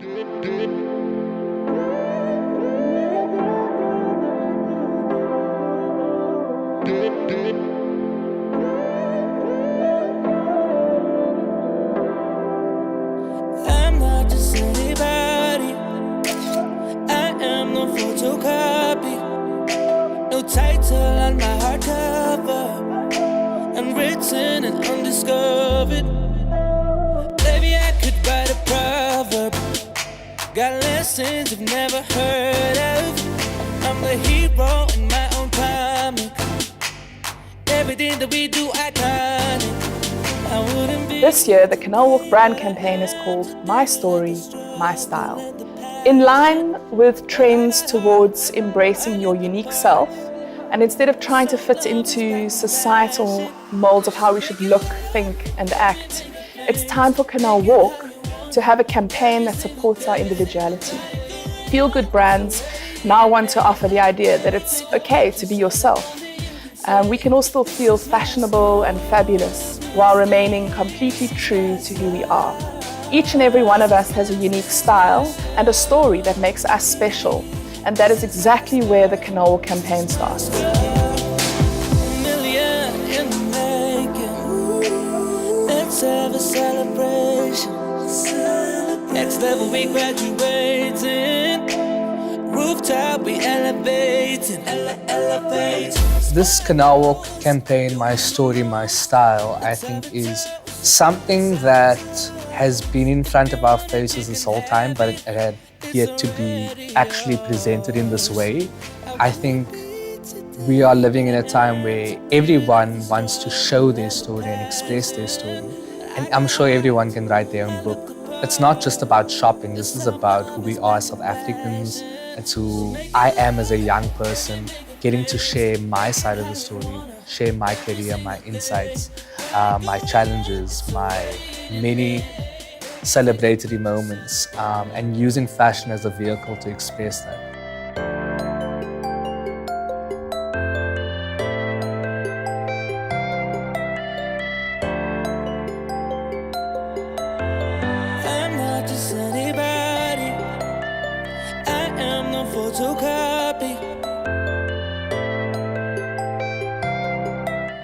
I'm not just anybody. I am no photocopy. No title on my hardcover. Unwritten and undiscovered. Maybe I could write a proverb. Got lessons you've never heard of. I'm the hero in my own comic. Everything that we do iconic. I wouldn't be. This year, the Canal Walk brand campaign is called My Story, My Style. In line with trends towards embracing your unique self, and instead of trying to fit into societal molds of how we should look, think, and act, it's time for Canal Walk to have a campaign that supports our individuality. Feel-good brands now want to offer the idea that it's okay to be yourself. We can all still feel fashionable and fabulous while remaining completely true to who we are. Each and every one of us has a unique style and a story that makes us special. And that is exactly where the Canal Walk campaign starts. Let's have a celebration. Next level we graduating. Rooftop we elevating. This Canal Walk campaign, My Story, My Style, I think is something that has been in front of our faces this whole time, but it had yet to be actually presented in this way. I think we are living in a time where everyone wants to show their story and express their story. And I'm sure everyone can write their own book. It's not just about shopping. This is about who we are as South Africans. It's who I am as a young person, getting to share my side of the story, share my career, my insights, my challenges, my many celebratory moments, and using fashion as a vehicle to express that. I'm not just anybody. I am no photocopy.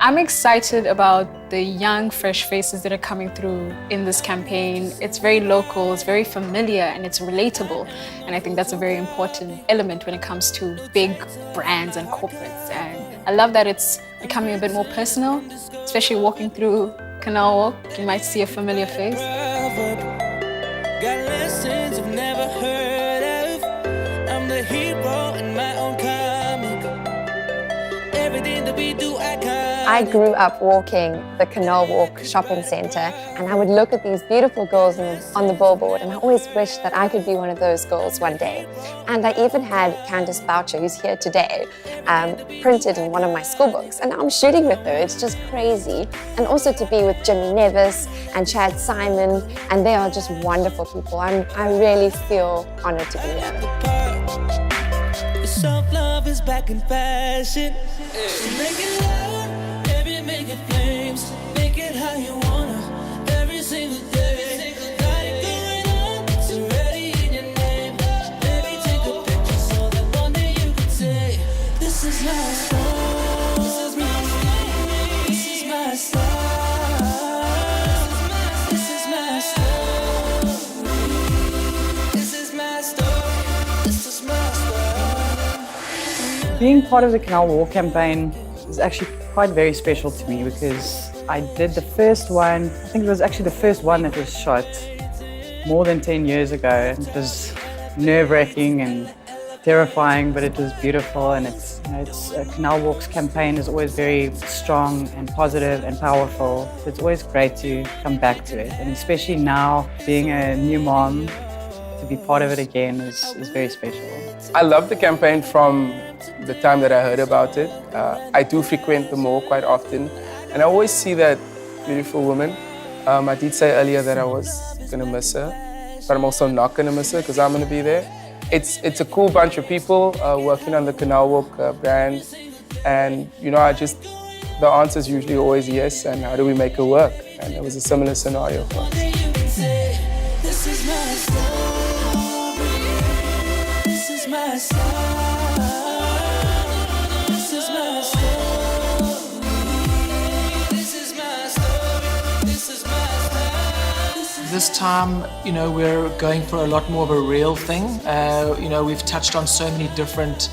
I'm excited about the young, fresh faces that are coming through in this campaign. It's very local, it's very familiar, and it's relatable. And I think that's a very important element when it comes to big brands and corporates. And I love that it's becoming a bit more personal, especially walking through Canal Walk. You might see a familiar face. Got lessons you've never heard of. I'm the hero in my own comic. Everything that we do, I grew up walking the Canal Walk shopping centre, and I would look at these beautiful girls on the billboard, and I always wished that I could be one of those girls one day. And I even had Candice Boucher, who's here today, printed in one of my school books, and I'm shooting with her. It's just crazy. And also to be with Nevis and Saaiman, and they are just wonderful people. I really feel honoured to be here. Self-love is back in fashion. Make it loud, baby, make it flames. Make it how you wanna, every single day. Got it going on, it's already in your name. Baby, take a picture so that one day you can say, this is my style, this is my style, this is my style, this is my style, this is my story, this is my style. Being part of the Canal Walk campaign is actually quite very special to me because I did the first one, I think it was actually the first one that was shot more than 10 years ago. It was nerve-wracking and terrifying, but it was beautiful, and Canal Walk's campaign is always very strong and positive and powerful. So it's always great to come back to it, and especially now being a new mom, to be part of it again is very special. I love the campaign from the time that I heard about it. I do frequent the mall quite often, and I always see that beautiful woman. I did say earlier that I was gonna miss her, but I'm also not gonna miss her because I'm gonna be there. It's a cool bunch of people working on the Canal Walk brand, and you know, the answer is usually always yes, and how do we make it work? And it was a similar scenario for us. This is my story. this time, we're going for a lot more of a real thing. We've touched on so many different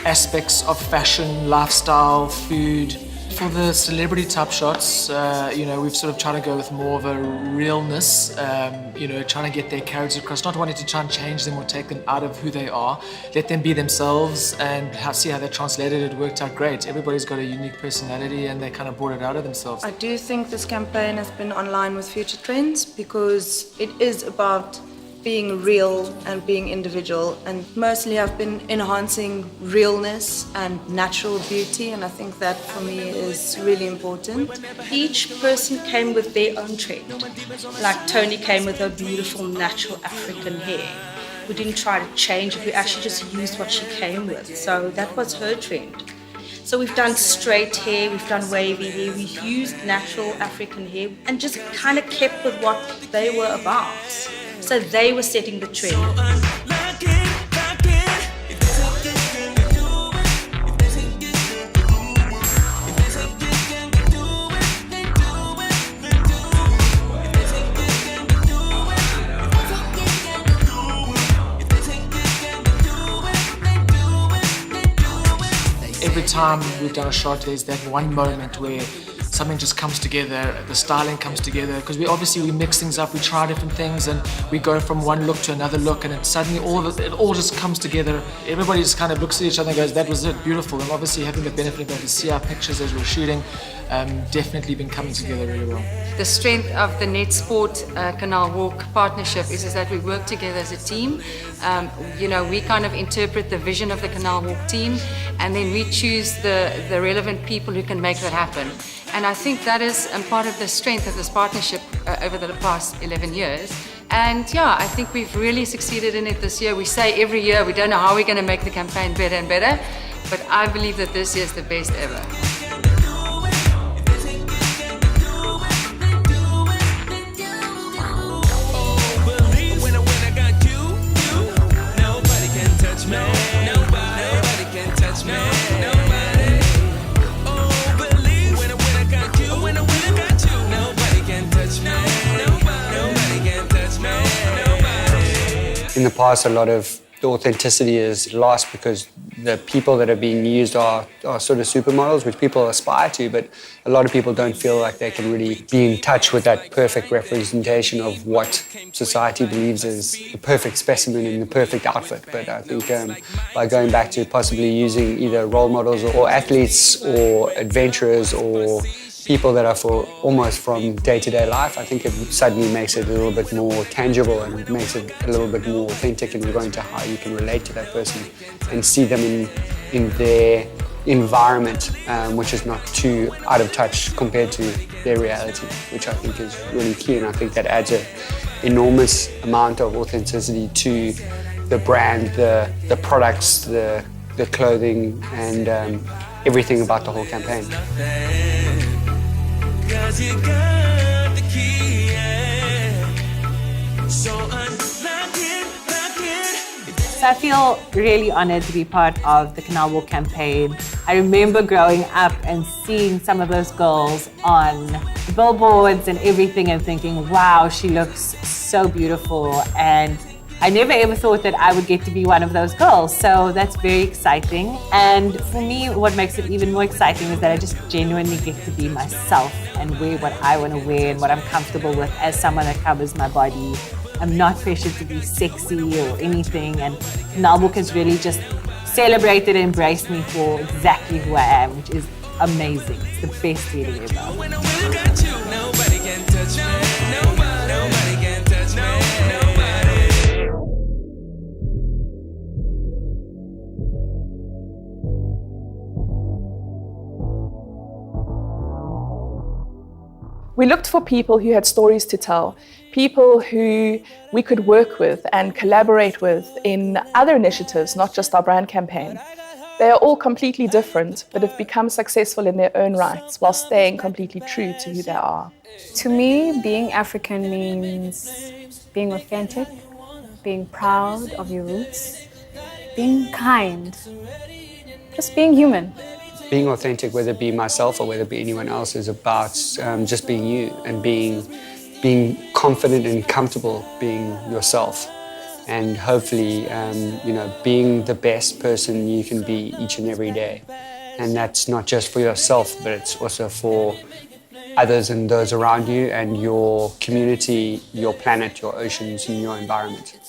aspects of fashion, lifestyle, food. For the celebrity type shots, we've sort of tried to go with more of a realness, trying to get their characters across, not wanting to try and change them or take them out of who they are. Let them be themselves and see how they translated it. It worked out great. Everybody's got a unique personality and they kind of brought it out of themselves. I do think this campaign has been online with future trends because it is about being real and being individual, and mostly I've been enhancing realness and natural beauty, and I think that for me is really important. Each person came with their own trend. Like Tony came with her beautiful natural African hair. We didn't try to change it, we actually just used what she came with, so that was her trend. So we've done straight hair, we've done wavy hair, we've used natural African hair and just kind of kept with what they were about. So they were setting the trend. Every time we've done a shot, there's that one moment where something just comes together, the styling comes together, because we mix things up, we try different things, and we go from one look to another look, and suddenly it all just comes together. Everybody just kind of looks at each other and goes, that was it, beautiful. And obviously having the benefit of being able to see our pictures as we're shooting, definitely been coming together really well. The strength of the Net Sport Canal Walk partnership is that we work together as a team. We kind of interpret the vision of the Canal Walk team, and then we choose the relevant people who can make that happen. And I think that is part of the strength of this partnership over the past 11 years. And yeah, I think we've really succeeded in it this year. We say every year we don't know how we're going to make the campaign better and better, but I believe that this year is the best ever. In the past, a lot of the authenticity is lost because the people that are being used are sort of supermodels, which people aspire to, but a lot of people don't feel like they can really be in touch with that perfect representation of what society believes is the perfect specimen in the perfect outfit. But I think by going back to possibly using either role models or athletes or adventurers or people that are almost from day-to-day life, I think it suddenly makes it a little bit more tangible and it makes it a little bit more authentic in regard to how you can relate to that person and see them in their environment, which is not too out of touch compared to their reality, which I think is really key, and I think that adds an enormous amount of authenticity to the brand, the products, the clothing, and everything about the whole campaign. Cause you got the key, yeah. So unlock it. So I feel really honored to be part of the Canal Walk campaign. I remember growing up and seeing some of those girls on billboards and everything and thinking, wow, she looks so beautiful. And I never ever thought that I would get to be one of those girls, so that's very exciting. And for me, what makes it even more exciting is that I just genuinely get to be myself and wear what I want to wear and what I'm comfortable with as someone that covers my body. I'm not pressured to be sexy or anything, and Canal Walk has really just celebrated and embraced me for exactly who I am, which is amazing. It's the best feeling ever. We looked for people who had stories to tell, people who we could work with and collaborate with in other initiatives, not just our brand campaign. They are all completely different, but have become successful in their own rights while staying completely true to who they are. To me, being African means being authentic, being proud of your roots, being kind, just being human. Being authentic, whether it be myself or whether it be anyone else, is about just being you and being confident and comfortable being yourself, and hopefully, being the best person you can be each and every day. And that's not just for yourself, but it's also for others and those around you and your community, your planet, your oceans, and your environment.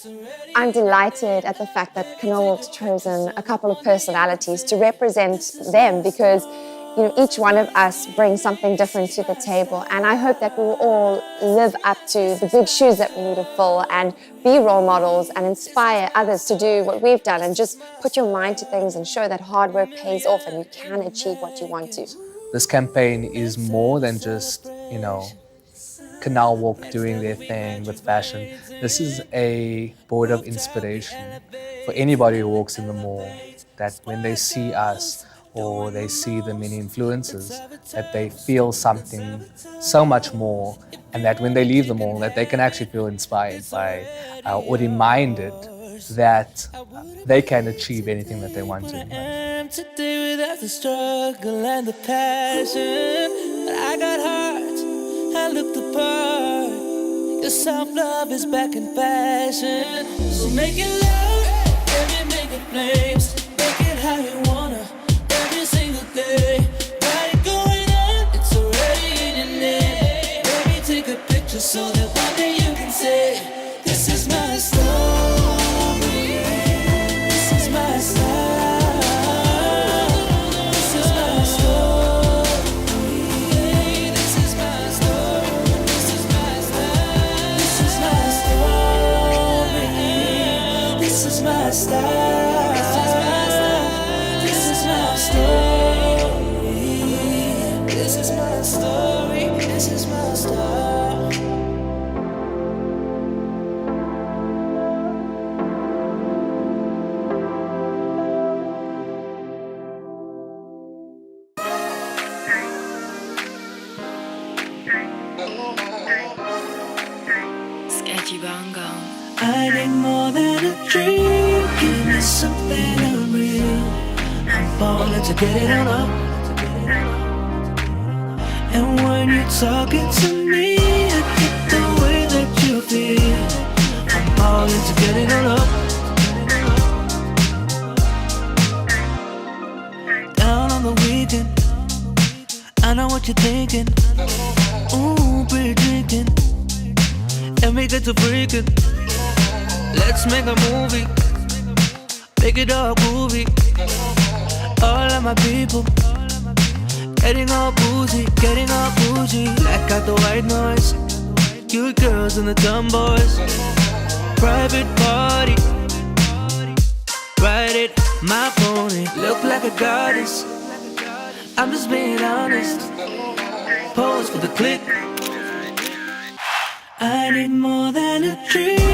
I'm delighted at the fact that Canal Walk's chosen a couple of personalities to represent them, because each one of us brings something different to the table, and I hope that we will all live up to the big shoes that we need to fill and be role models and inspire others to do what we've done, and just put your mind to things and show that hard work pays off and you can achieve what you want to. This campaign is more than just, Canal Walk doing their thing with fashion. This is a board of inspiration for anybody who walks in the mall, that when they see us or they see the many influencers, that they feel something so much more, and that when they leave the mall, that they can actually feel inspired by or reminded that they can achieve anything that they want to. Today without the struggle and the passion, but I got heart, I look the part. Your self-love is back in fashion. So make it loud, baby, make it flames. Make it how you wanna, every single day. Got it going on, it's already in your name. Baby, take a picture so that one day you can say, this is my story, this is my style. My style. This is my story. This is my story. This is my style. Sketchy bongo. I need more than a dream. Give me something unreal. I'm falling to get it on up. And when you're talking to me, I get the way that you feel. I'm falling to get it on up. Down on the weekend, I know what you're thinking. Ooh, pretty drinking, and we get to freaking. Let's make a movie, make it all groovy. All of my people getting all boozy, Black out the white noise, cute girls and the dumb boys. Private party, ride it, my pony. Look like a goddess, I'm just being honest. Pose for the click. I need more than a dream.